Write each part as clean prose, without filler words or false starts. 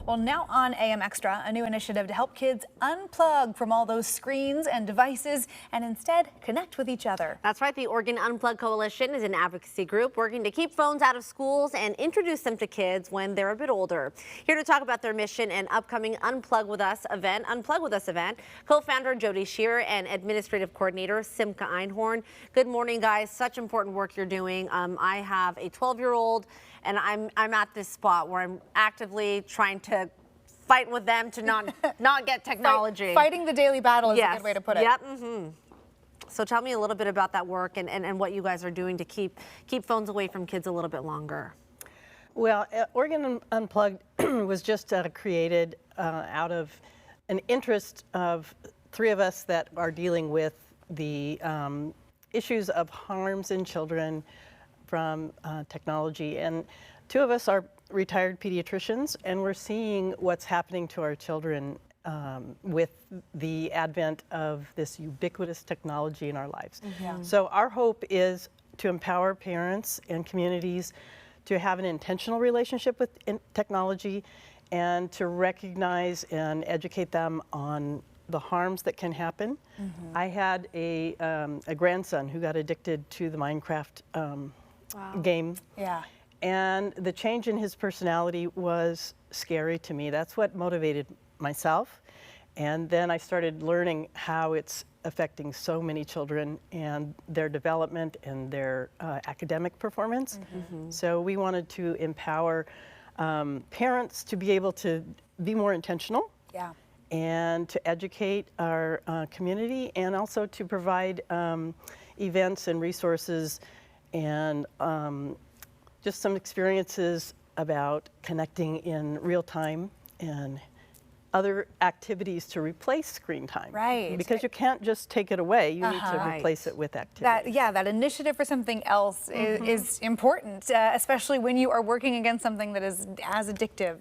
Well, now on AM Extra, a new initiative to help kids unplug from all those screens and devices and instead connect with each other. That's right. The Oregon Unplugged Coalition is an advocacy group working to keep phones out of schools and introduce them to kids when they're a bit older. Here to talk about their mission and upcoming Unplug With Us event, co-founder Jody Shearer and administrative coordinator Simca Einhorn. Good morning, guys. Such important work you're doing. I have a 12-year-old, and I'm at this spot where I'm actively trying to fight with them to not get technology. Fighting the daily battle is a good way to put it. Yep. So tell me a little bit about that work and what you guys are doing to keep phones away from kids a little bit longer. Well, Oregon Unplugged was just created out of an interest of three of us that are dealing with the issues of harms in children from technology. And two of us are retired pediatricians, and we're seeing what's happening to our children with the advent of this ubiquitous technology in our lives. So our hope is to empower parents and communities to have an intentional relationship with technology and to recognize and educate them on the harms that can happen. I had a grandson who got addicted to the Minecraft game. And the change in his personality was scary to me. That's what motivated myself. And then I started learning how it's affecting so many children and their development and their academic performance. So we wanted to empower parents to be able to be more intentional and to educate our community, and also to provide events and resources and just some experiences about connecting in real time and other activities to replace screen time. Because you can't just take it away, you need to replace it with activity. That initiative for something else is important, especially when you are working against something that is as addictive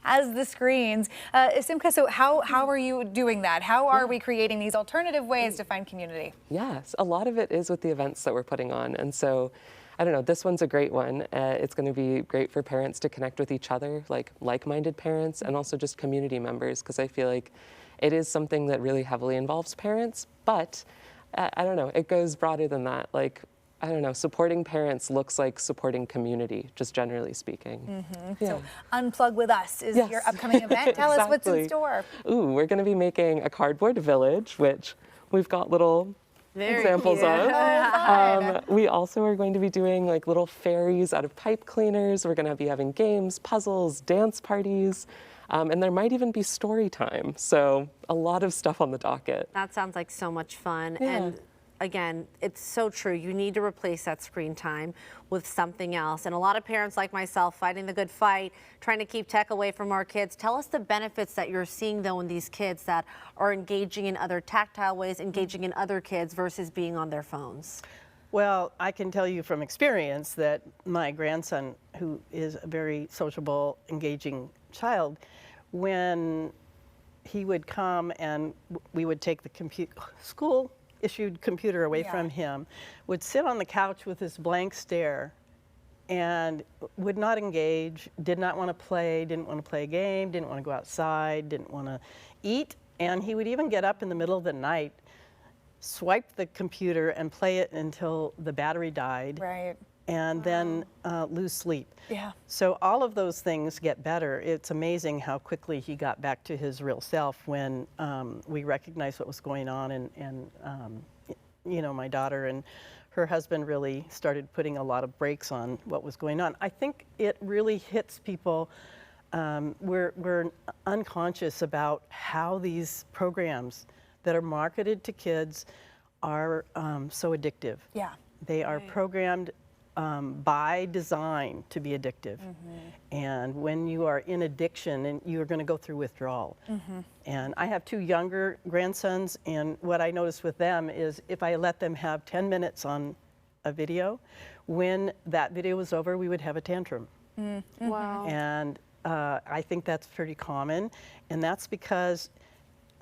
as the screens. Simca, so how are you doing that? How are we creating these alternative ways to find community? Yes, a lot of it is with the events that we're putting on. And so, I don't know, this one's a great one. It's going to be great for parents to connect with each other, like-minded parents, and also just community members, because I feel like it is something that really heavily involves parents, but I don't know, it goes broader than that. Like, I don't know, supporting parents looks like supporting community, just generally speaking. So Unplug With Us is your upcoming event. Tell us what's in store. Ooh, we're going to be making a cardboard village, which we've got little examples of. We also are going to be doing like little fairies out of pipe cleaners. We're going to be having games, puzzles, dance parties, and there might even be story time. So a lot of stuff on the docket. That sounds like so much fun. And again, it's so true. You need to replace that screen time with something else. And a lot of parents like myself fighting the good fight, trying to keep tech away from our kids. Tell us the benefits that you're seeing though in these kids that are engaging in other tactile ways, engaging in other kids versus being on their phones. Well, I can tell you from experience that my grandson, who is a very sociable, engaging child, when he would come and we would take the school issued computer away from him, would sit on the couch with this blank stare and would not engage, did not want to play, didn't want to play a game, didn't want to go outside, didn't want to eat, and he would even get up in the middle of the night, swipe the computer and play it until the battery died, and then lose sleep. So all of those things get better. It's amazing how quickly he got back to his real self when we recognized what was going on, and you know, my daughter and her husband really started putting a lot of brakes on what was going on. I think it really hits people. We're unconscious about how these programs that are marketed to kids are so addictive. They are programmed by design to be addictive. And when you are in addiction, and you're going to go through withdrawal. And I have two younger grandsons, and what I noticed with them is if I let them have 10 minutes on a video, when that video was over, we would have a tantrum. And I think that's pretty common, and that's because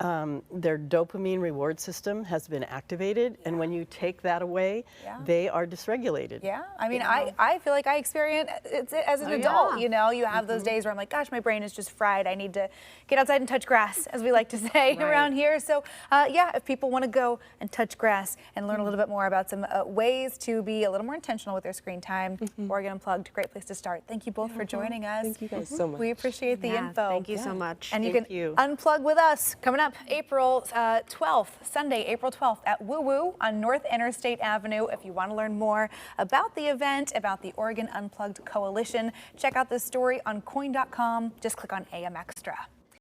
their dopamine reward system has been activated, and when you take that away, they are dysregulated. Yeah, I mean, I feel like I experience it as an adult. You know, you have those days where I'm like, gosh, my brain is just fried. I need to get outside and touch grass, as we like to say around here. So, yeah, if people want to go and touch grass and learn a little bit more about some ways to be a little more intentional with their screen time, Oregon Unplugged, great place to start. Thank you both for joining us. Thank you guys so much. We appreciate the info. Thank you so much. And you can unplug with us coming up April 12th, Sunday, April 12th at Woo Woo on North Interstate Avenue. If you want to learn more about the event, about the Oregon Unplugged Coalition, check out this story on coin.com. Just click on AM Extra.